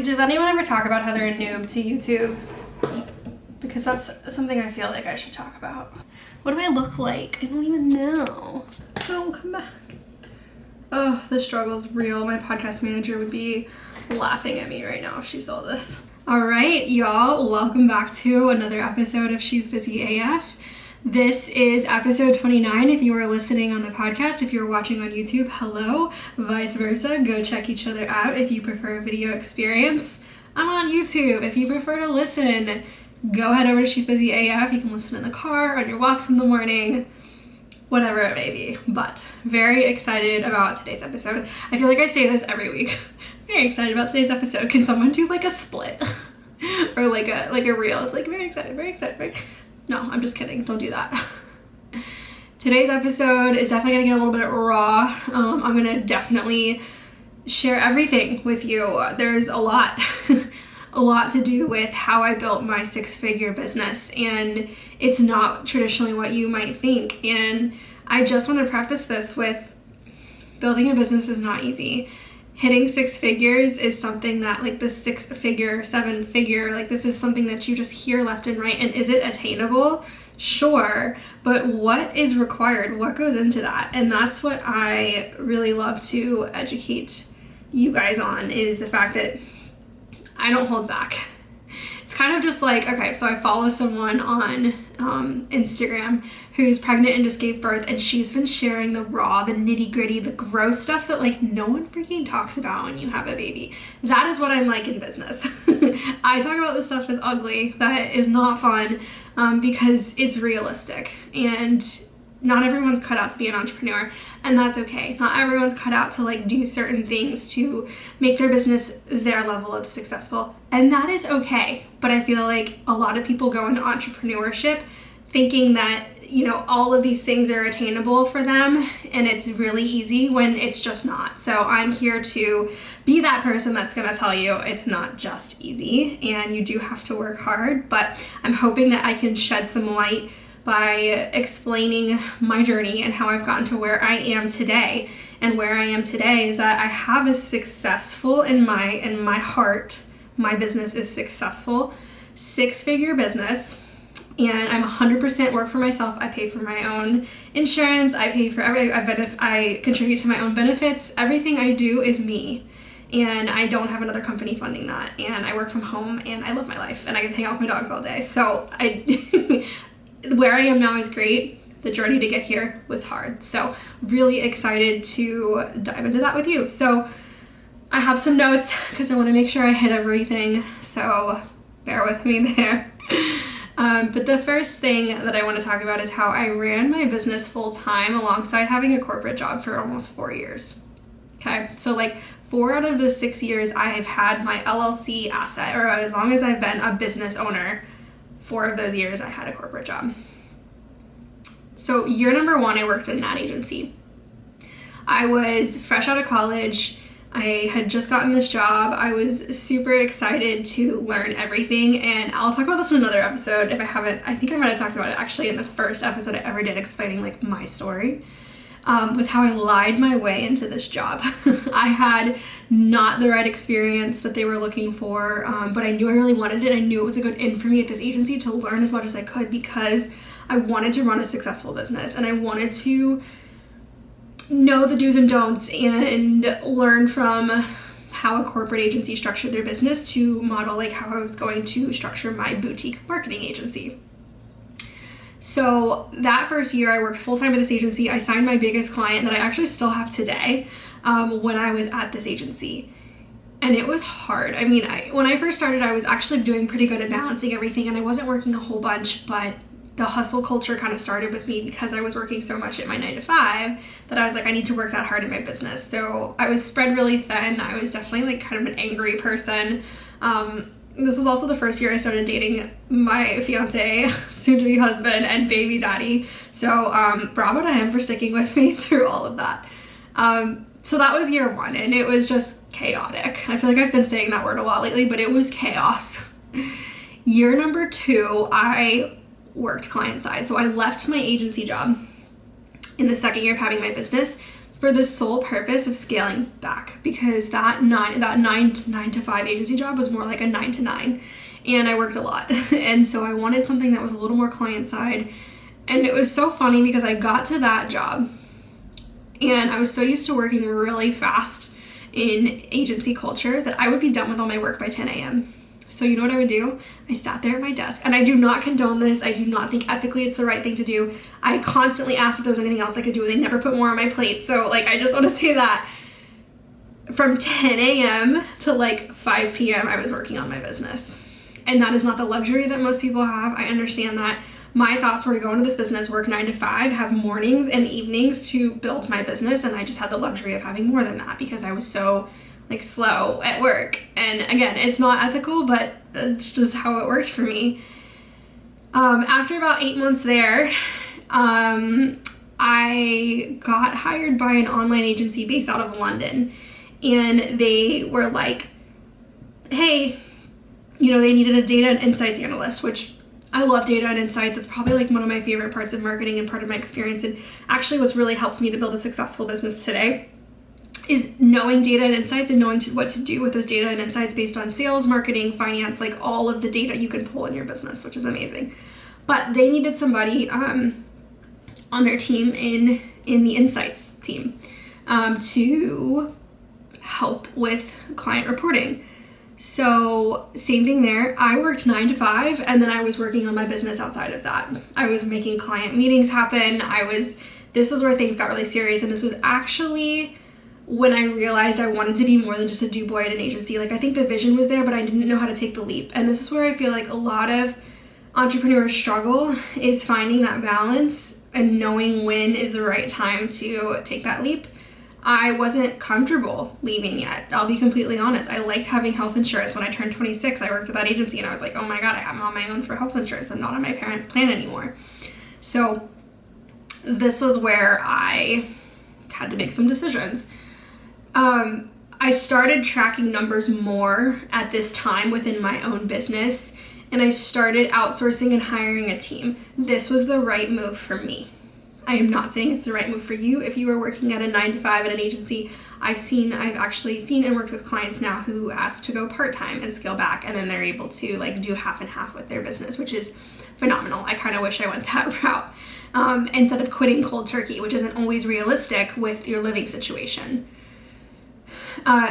Does anyone ever talk about how they're a noob to YouTube? Because that's something I feel like I should talk about. What do I look like? I don't even know. Don't come back. Oh, the struggle's real. My podcast manager would be laughing at me right now if she saw this. All right, y'all, welcome back to another episode of She's Busy AF. This is episode 29 if you are listening on the podcast. If you're watching on YouTube, hello. Vice versa, go check each other out if you prefer a video experience. I'm on YouTube. If you prefer to listen, go head over to She's Busy AF. You can listen in the car, on your walks in the morning, whatever it may be. But very excited about today's episode. I feel like I say this every week. Very excited about today's episode. Can someone do like a split or like a reel? It's like very excited, very excited. No, I'm just kidding. Don't do that. Today's episode is definitely going to get a little bit raw. I'm going to definitely share everything with you. There's a lot to do with how I built my six-figure business, and it's not traditionally what you might think. And I just want to preface this with building a business is not easy. Hitting six figures is something that, like the six-figure, seven-figure, like this is something that you just hear left and right. And is it attainable? Sure. But what is required? What goes into that? And that's what I really love to educate you guys on, is the fact that I don't hold back. It's kind of just like, okay, so I follow someone on Instagram who's pregnant and just gave birth, and she's been sharing the raw, the nitty-gritty, the gross stuff that like no one freaking talks about when you have a baby. That is what I'm like in business. I talk about the stuff that's ugly, that is not fun, because it's realistic, and not everyone's cut out to be an entrepreneur, and that's okay. Not everyone's cut out to like do certain things to make their business their level of successful, and that is okay. But I feel like a lot of people go into entrepreneurship thinking that, you know, all of these things are attainable for them and it's really easy, when it's just not. So I'm here to be that person that's going to tell you it's not just easy, and you do have to work hard. But I'm hoping that I can shed some light by explaining my journey and how I've gotten to where I am today. And where I am today is that I have a successful, in my heart, my business is successful, six-figure business, and I'm 100% work for myself. I pay for my own insurance, I pay for I contribute to my own benefits. Everything I do is me, and I don't have another company funding that, and I work from home, and I live my life, and I get to hang out with my dogs all day. So where I am now is great. The journey to get here was hard. So really excited to dive into that with you. So I have some notes because I want to make sure I hit everything. So bear with me there. But the first thing that I want to talk about is how I ran my business full time alongside having a corporate job for almost 4 years. Okay. So like 4 out of the 6 years I have had my LLC asset, or as long as I've been a business owner, 4 of those years I had a corporate job. So year number 1, I worked in an ad agency. I was fresh out of college. I had just gotten this job. I was super excited to learn everything, and I'll talk about this in another episode if I haven't. I think I might have talked about it actually in the first episode I ever did, explaining like my story. Was how I lied my way into this job. I had not the right experience that they were looking for, but I knew I really wanted it. I knew it was a good in for me at this agency to learn as much as I could, because I wanted to run a successful business, and I wanted to know the do's and don'ts and learn from how a corporate agency structured their business to model like how I was going to structure my boutique marketing agency. So that first year I worked full-time at this agency. I signed my biggest client that I actually still have today when I was at this agency. And it was hard. I mean, when I first started, I was actually doing pretty good at balancing everything, and I wasn't working a whole bunch, but the hustle culture kind of started with me because I was working so much at my 9 to 5 that I was like, I need to work that hard in my business. So I was spread really thin. I was definitely like kind of an angry person. This was also the first year I started dating my fiance, soon-to-be husband, and baby daddy. So bravo to him for sticking with me through all of that. So that was year 1, and it was just chaotic. I feel like I've been saying that word a lot lately, but it was chaos. Year number 2, I worked client side. So I left my agency job in the second year of having my business for the sole purpose of scaling back, because that 9 to 5 agency job was more like a 9 to 9, and I worked a lot. And so I wanted something that was a little more client side. And it was so funny because I got to that job and I was so used to working really fast in agency culture that I would be done with all my work by 10 a.m. So you know what I would do? I sat there at my desk, and I do not condone this. I do not think ethically it's the right thing to do. I constantly asked if there was anything else I could do, and they never put more on my plate. So like, I just want to say that from 10 a.m. to like 5 p.m. I was working on my business. And that is not the luxury that most people have. I understand that. My thoughts were to go into this business, work 9 to 5, have mornings and evenings to build my business. And I just had the luxury of having more than that because I was so like slow at work. And again, it's not ethical, but it's just how it worked for me. After about 8 months there, I got hired by an online agency based out of London. And they were like, hey, you know, they needed a data and insights analyst, which I love data and insights. It's probably like one of my favorite parts of marketing and part of my experience. And actually what's really helped me to build a successful business today is knowing data and insights and knowing what to do with those data and insights based on sales, marketing, finance, like all of the data you can pull in your business, which is amazing. But they needed somebody on their team in the insights team to help with client reporting. So same thing there. I worked 9 to 5, and then I was working on my business outside of that. I was making client meetings happen. This was where things got really serious. And this was actually when I realized I wanted to be more than just a do boy at an agency. Like, I think the vision was there, but I didn't know how to take the leap. And this is where I feel like a lot of entrepreneurs struggle, is finding that balance and knowing when is the right time to take that leap. I wasn't comfortable leaving yet. I'll be completely honest. I liked having health insurance. When I turned 26, I worked at that agency and I was like, oh my God, I'm on my own for health insurance. I'm not on my parents' plan anymore. So this was where I had to make some decisions. I started tracking numbers more at this time within my own business, and I started outsourcing and hiring a team. This was the right move for me. I am not saying it's the right move for you. If you were working at a 9 to 5 at an agency, I've actually seen and worked with clients now who ask to go part-time and scale back, and then they're able to like do half and half with their business, which is phenomenal. I kind of wish I went that route instead of quitting cold turkey, which isn't always realistic with your living situation.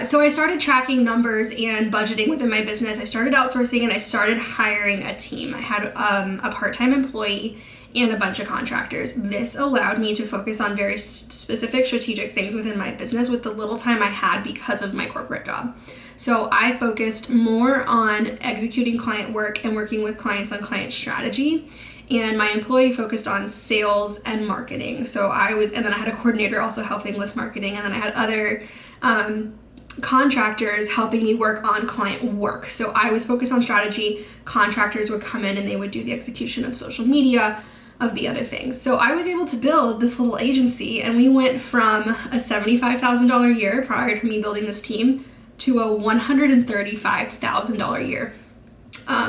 So I started tracking numbers and budgeting within my business. I started outsourcing and I started hiring a team. I had a part-time employee and a bunch of contractors. This allowed me to focus on very specific strategic things within my business with the little time I had because of my corporate job. So I focused more on executing client work and working with clients on client strategy. And my employee focused on sales and marketing. And then I had a coordinator also helping with marketing. And then I had other contractors helping me work on client work. So I was focused on strategy. Contractors would come in and they would do the execution of social media, of the other things. So I was able to build this little agency, and we went from a $75,000 a year prior to me building this team to a $135,000 a year,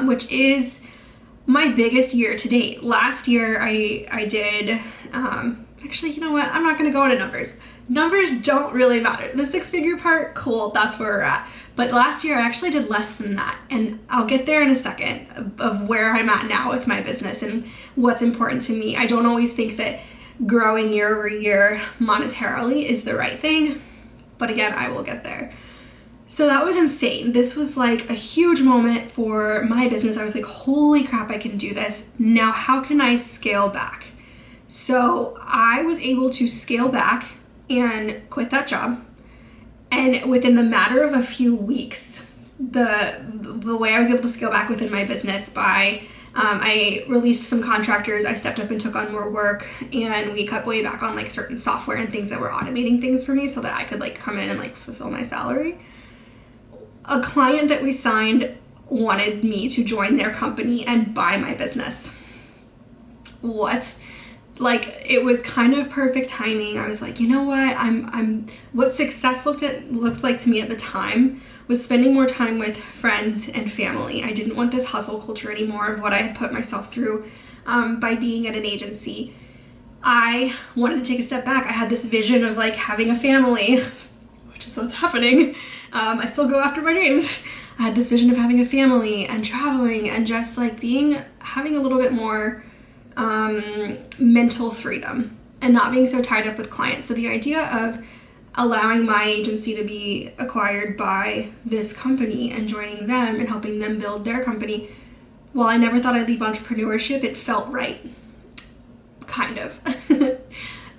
which is my biggest year to date. Last year I did, actually, you know what? I'm not going to go into numbers. Numbers don't really matter. The 6-figure part, cool, that's where we're at. But last year I actually did less than that, and I'll get there in a second of where I'm at now with my business and what's important to me. I don't always think that growing year over year monetarily is the right thing, but again, I will get there. So that was insane. This was like a huge moment for my business. I was like, holy crap, I can do this. Now, how can I scale back? So I was able to scale back and quit that job. And within the matter of a few weeks, the way I was able to scale back within my business by, I released some contractors, I stepped up and took on more work, and we cut way back on like certain software and things that were automating things for me so that I could like come in and like fulfill my salary. A client that we signed wanted me to join their company and buy my business. What? Like, it was kind of perfect timing. I was like, you know what? What success looked like to me at the time was spending more time with friends and family. I didn't want this hustle culture anymore of what I had put myself through by being at an agency. I wanted to take a step back. I had this vision of like having a family, which is what's happening. I still go after my dreams. I had this vision of having a family and traveling and just like having a little bit more mental freedom and not being so tied up with clients. So the idea of allowing my agency to be acquired by this company and joining them and helping them build their company, while I never thought I'd leave entrepreneurship, it felt right. Kind of.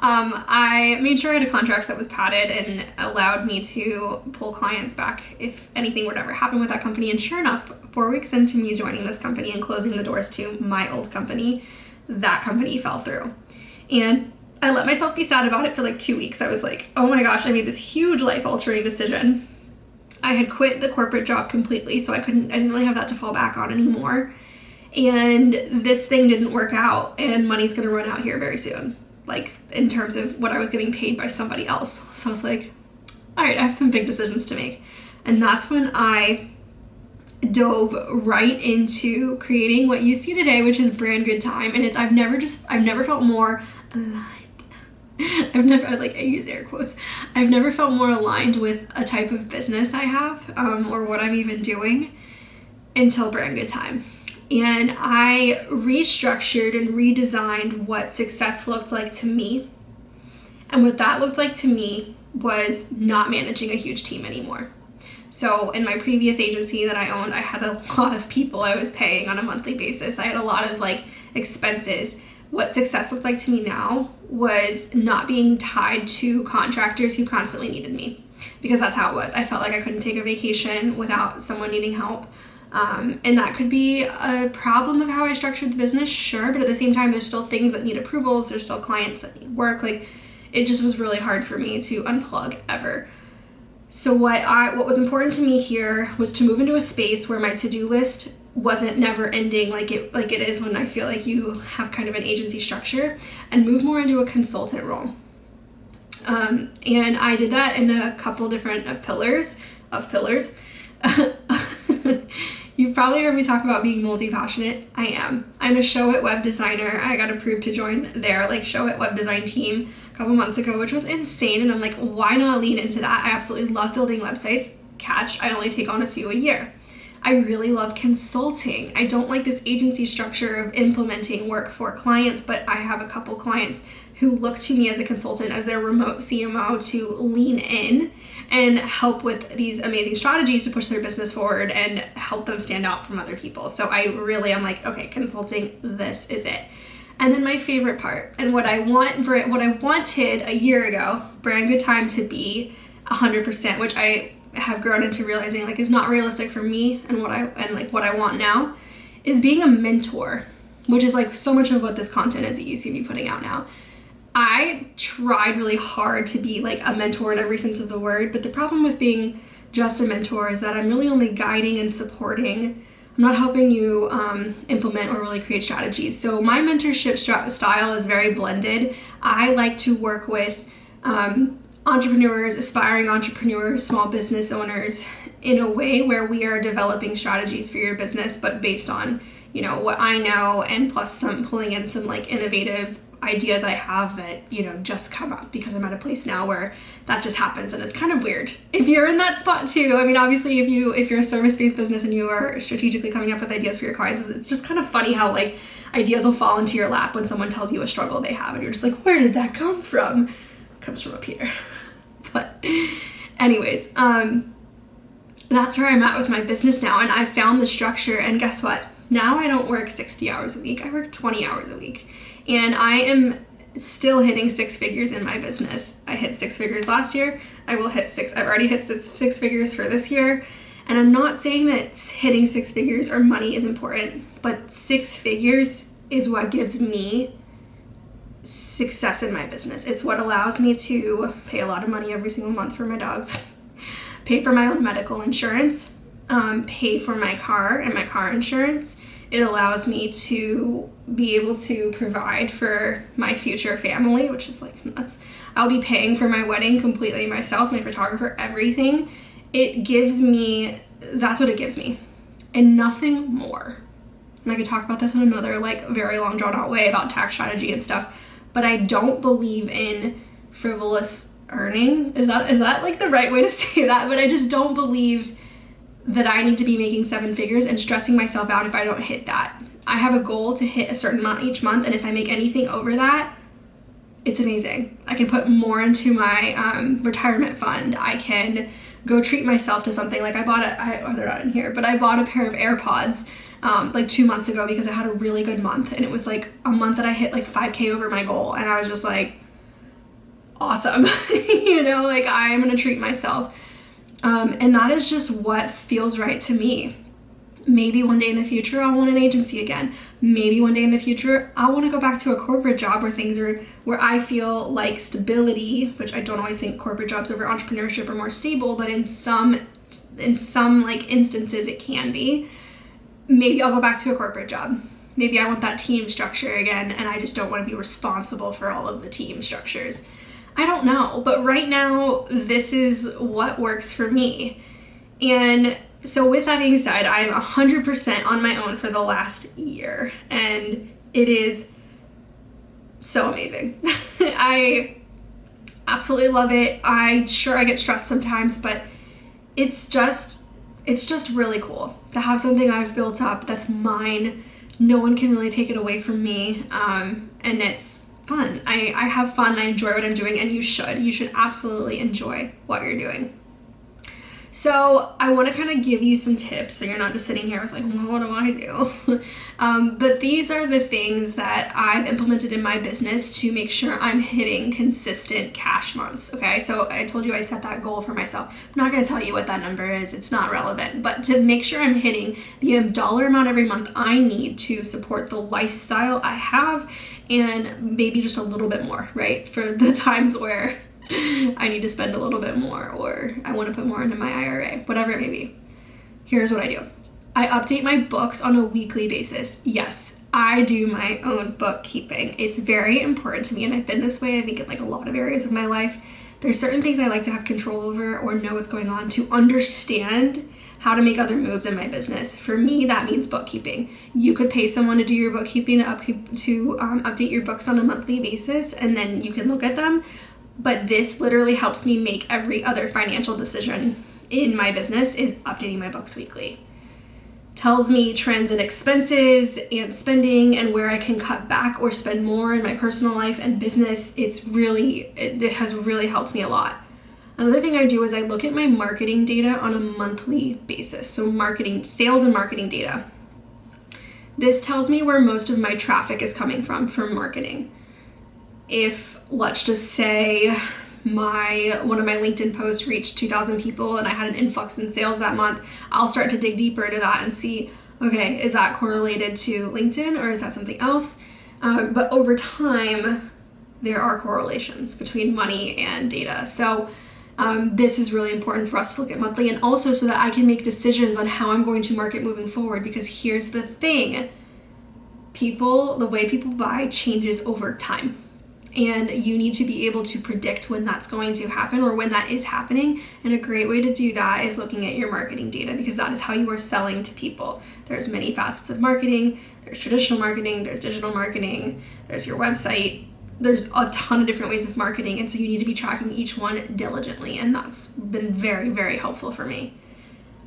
I made sure I had a contract that was padded and allowed me to pull clients back if anything would ever happen with that company. And sure enough, 4 weeks into me joining this company and closing the doors to my old company, that company fell through. And I let myself be sad about it for like 2 weeks. I was like, oh my gosh, I made this huge life-altering decision. I had quit the corporate job completely, so I didn't really have that to fall back on anymore. And this thing didn't work out, and money's gonna run out here very soon, like in terms of what I was getting paid by somebody else. So I was like, all right, I have some big decisions to make. And that's when I dove right into creating what you see today, which is Brand Good Time. And I've never felt more aligned. I use air quotes. I've never felt more aligned with a type of business I have, or what I'm even doing until Brand Good Time. And I restructured and redesigned what success looked like to me. And what that looked like to me was not managing a huge team anymore. So in my previous agency that I owned, I had a lot of people I was paying on a monthly basis. I had a lot of like expenses. What success looked like to me now was not being tied to contractors who constantly needed me, because that's how it was. I felt like I couldn't take a vacation without someone needing help. And that could be a problem of how I structured the business, sure, but at the same time, there's still things that need approvals, there's still clients that need work. Like, it just was really hard for me to unplug ever. So what was important to me here was to move into a space where my to-do list wasn't never ending like it is when I feel like you have kind of an agency structure, and move more into a consultant role. And I did that in a couple different pillars. You've probably heard me talk about being multi-passionate. I am. I'm a Show It web designer. I got approved to join their Show It web design team a couple months ago, which was insane. And I'm like, why not lean into that? I absolutely love building websites. Catch, I only take on a few a year. I really love consulting. I don't like this agency structure of implementing work for clients, but I have a couple clients who look to me as a consultant, as their remote CMO, to lean in and help with these amazing strategies to push their business forward and help them stand out from other people. So I'm like, okay, consulting, this is it. And then my favorite part, and what I wanted a year ago, Brand Good Time to be 100%, which I have grown into realizing is not realistic for me and what I want now, is being a mentor, which is so much of what this content is that you see me putting out now. I tried really hard to be a mentor in every sense of the word, but the problem with being just a mentor is that I'm really only guiding and supporting. I'm not helping you implement or really create strategies. So my mentorship style is very blended. I like to work with entrepreneurs, aspiring entrepreneurs, small business owners in a way where we are developing strategies for your business, but based on, what I know, and plus some pulling in some innovative ideas I have that, just come up because I'm at a place now where that just happens, and it's kind of weird. If you're in that spot too, obviously if you're a service-based business and you are strategically coming up with ideas for your clients, it's just kind of funny how ideas will fall into your lap when someone tells you a struggle they have, and you're just where did that come from? It comes from up here. But anyways, that's where I'm at with my business now, and I've found the structure, and guess what? Now I don't work 60 hours a week, I work 20 hours a week. And I am still hitting 6 figures in my business. I hit 6 figures last year. I've already hit six figures for this year. And I'm not saying that hitting 6 figures or money is important, but 6 figures is what gives me success in my business. It's what allows me to pay a lot of money every single month for my dogs, pay for my own medical insurance, pay for my car and my car insurance. It allows me to be able to provide for my future family, which is nuts. I'll be paying for my wedding completely myself, my photographer, everything. That's what it gives me, and nothing more. And I could talk about this in another very long drawn out way about tax strategy and stuff, but I don't believe in frivolous earning. Is that like the right way to say that? But I just don't believe that I need to be making 7 figures and stressing myself out if I don't hit that. I have a goal to hit a certain amount each month, and if I make anything over that, it's amazing. I can put more into my retirement fund. I can go treat myself to something. Like they're not in here, but I bought a pair of AirPods like 2 months ago because I had a really good month, and it was like a month that I hit like 5K over my goal, and I was just like, awesome. You know, like I'm gonna treat myself. And that is just what feels right to me. Maybe one day in the future, I'll want an agency again. Maybe one day in the future, I want to go back to a corporate job where I feel like stability, which I don't always think corporate jobs over entrepreneurship are more stable, but in some like instances it can be. Maybe I'll go back to a corporate job. Maybe I want that team structure again, and I just don't want to be responsible for all of the team structures. I don't know, but right now, this is what works for me. And so with that being said, I'm 100% on my own for the last year, and it is so amazing. I absolutely love it. I get stressed sometimes, but it's just really cool to have something I've built up that's mine. No one can really take it away from me, and it's fun. I have fun, I enjoy what I'm doing, and you should absolutely enjoy what you're doing. So I want to kind of give you some tips so you're not just sitting here with like, well, what do I do? But these are the things that I've implemented in my business to make sure I'm hitting consistent cash months, okay? So I told you I set that goal for myself. I'm not going to tell you what that number is. It's not relevant. But to make sure I'm hitting the dollar amount every month I need to support the lifestyle I have, and maybe just a little bit more, right? For the times where I need to spend a little bit more, or I want to put more into my IRA, whatever it may be. Here's what I do. I update my books on a weekly basis. Yes, I do my own bookkeeping. It's very important to me, and I've been this way, I think, in like a lot of areas of my life. There's certain things I like to have control over or know what's going on to understand how to make other moves in my business. For me, that means bookkeeping. You could pay someone to do your bookkeeping to update your books on a monthly basis, and then you can look at them. But this literally helps me make every other financial decision in my business is updating my books weekly. Tells me trends in expenses and spending and where I can cut back or spend more in my personal life and business. It has really helped me a lot. Another thing I do is I look at my marketing data on a monthly basis. So sales and marketing data. This tells me where most of my traffic is coming from for marketing. If, let's just say, one of my LinkedIn posts reached 2,000 people and I had an influx in sales that month, I'll start to dig deeper into that and see, okay, is that correlated to LinkedIn or is that something else? But over time, there are correlations between money and data. So this is really important for us to look at monthly, and also so that I can make decisions on how I'm going to market moving forward, because here's the thing. The way people buy changes over time. And you need to be able to predict when that's going to happen or when that is happening. And a great way to do that is looking at your marketing data, because that is how you are selling to people. There's many facets of marketing. There's traditional marketing, there's digital marketing, there's your website. There's a ton of different ways of marketing. And so you need to be tracking each one diligently. And that's been very, very helpful for me.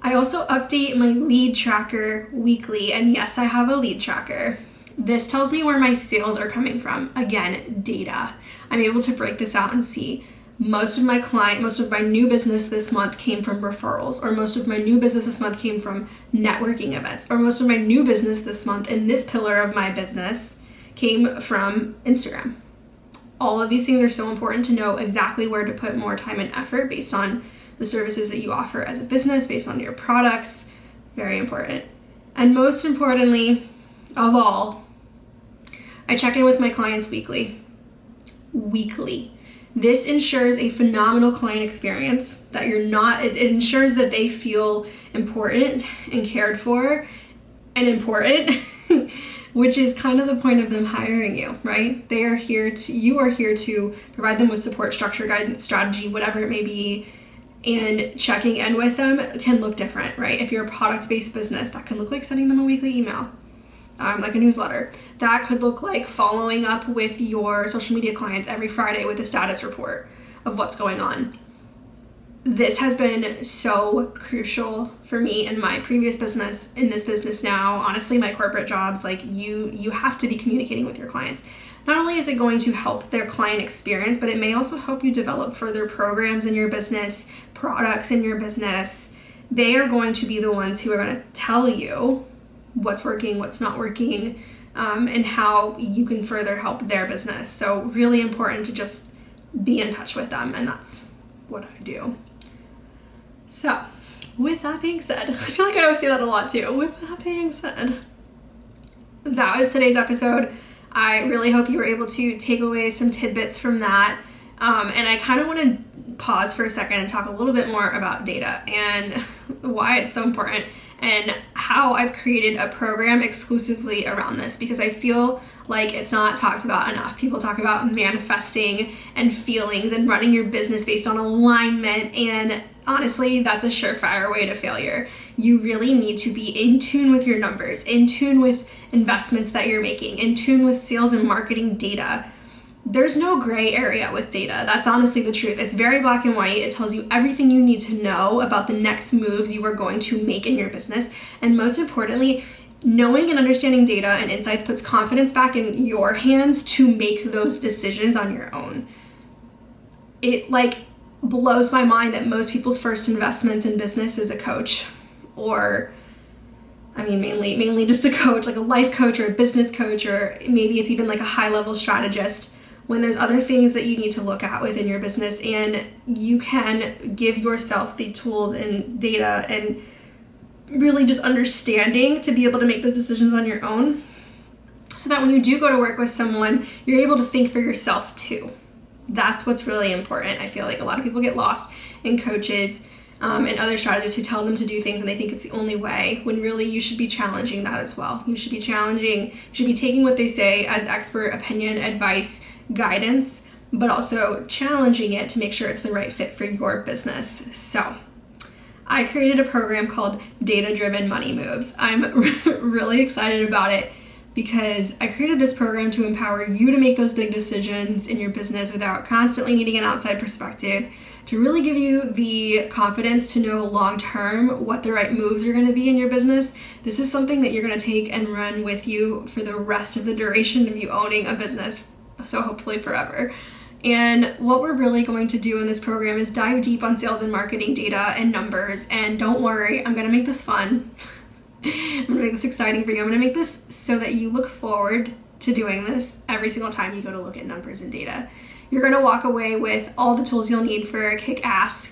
I also update my lead tracker weekly. And yes, I have a lead tracker. This tells me where my sales are coming from. Again, data. I'm able to break this out and see most of my new business this month came from referrals, or most of my new business this month came from networking events, or most of my new business this month in this pillar of my business came from Instagram. All of these things are so important to know exactly where to put more time and effort based on the services that you offer as a business, based on your products. Very important. And most importantly of all, I check in with my clients weekly. This ensures a phenomenal client experience, that it ensures that they feel important and cared for and important, which is kind of the point of them hiring you, right? You are here to provide them with support, structure, guidance, strategy, whatever it may be. And checking in with them can look different, right? If you're a product-based business, that can look like sending them a weekly email. like a newsletter. That could look like following up with your social media clients every Friday with a status report of what's going on. This has been so crucial for me in my previous business, in this business now, honestly, my corporate jobs. Like you have to be communicating with your clients. Not only is it going to help their client experience, but it may also help you develop further programs in your business, products in your business. They are going to be the ones who are going to tell you what's working, what's not working, and how you can further help their business. So really important to just be in touch with them, and that's what I do. So with that being said, I feel like I always say that a lot too. With that being said, that was today's episode. I really hope you were able to take away some tidbits from that. And I kind of want to pause for a second and talk a little bit more about data and why it's so important and how I've created a program exclusively around this, because I feel like it's not talked about enough. People talk about manifesting and feelings and running your business based on alignment, and honestly, that's a surefire way to failure. You really need to be in tune with your numbers, in tune with investments that you're making, in tune with sales and marketing data. There's no gray area with data. That's honestly the truth. It's very black and white. It tells you everything you need to know about the next moves you are going to make in your business. And most importantly, knowing and understanding data and insights puts confidence back in your hands to make those decisions on your own. It blows my mind that most people's first investments in business is a coach, or mainly just a coach, like a life coach or a business coach, or maybe it's even like a high-level strategist, when there's other things that you need to look at within your business, and you can give yourself the tools and data and really just understanding to be able to make those decisions on your own, so that when you do go to work with someone, you're able to think for yourself too. That's what's really important. I feel like a lot of people get lost in coaches and other strategists who tell them to do things and they think it's the only way, when really you should be challenging that as well. You should be taking what they say as expert opinion, advice, guidance, but also challenging it to make sure it's the right fit for your business. So I created a program called Data-Driven Money Moves. I'm really excited about it, because I created this program to empower you to make those big decisions in your business without constantly needing an outside perspective, to really give you the confidence to know long-term what the right moves are going to be in your business. This is something that you're going to take and run with you for the rest of the duration of you owning a business, so hopefully forever. And what we're really going to do in this program is dive deep on sales and marketing data and numbers. And don't worry, I'm going to make this fun. I'm gonna make this exciting for you. I'm gonna make this so that you look forward to doing this every single time you go to look at numbers and data. You're gonna walk away with all the tools you'll need for a kick-ass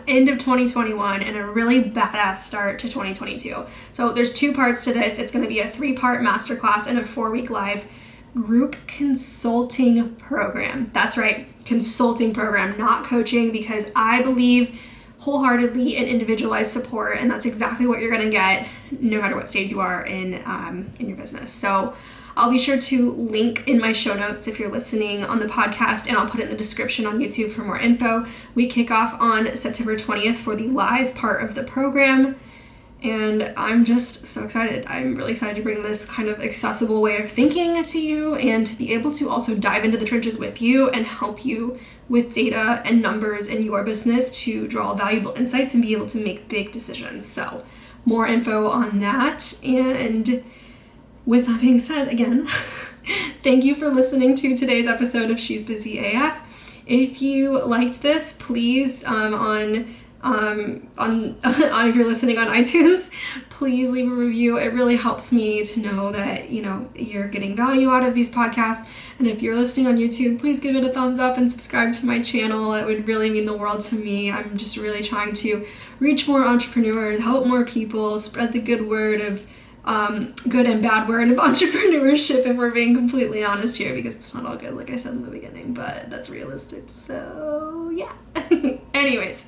end of 2021 and a really badass start to 2022. So there's 2 parts to this. It's gonna be a 3-part masterclass and a 4-week live group consulting program. That's right, consulting program, not coaching, because I believe wholeheartedly in individualized support, and that's exactly what you're gonna get no matter what stage you are in your business. So I'll be sure to link in my show notes if you're listening on the podcast, and I'll put it in the description on YouTube for more info. We kick off on September 20th for the live part of the program, and I'm just so excited. I'm really excited to bring this kind of accessible way of thinking to you, and to be able to also dive into the trenches with you and help you with data and numbers in your business to draw valuable insights and be able to make big decisions. So more info on that. And with that being said, again, thank you for listening to today's episode of She's Busy AF. If you liked this, please, if you're listening on iTunes, please leave a review. It really helps me to know that, you're getting value out of these podcasts. And if you're listening on YouTube, please give it a thumbs up and subscribe to my channel. It would really mean the world to me. I'm just really trying to reach more entrepreneurs, help more people, spread the good word of good and bad word of entrepreneurship, if we're being completely honest here, because it's not all good, like I said in the beginning, but that's realistic. So yeah. Anyways,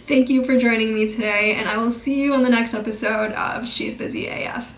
thank you for joining me today, and I will see you on the next episode of She's Busy AF.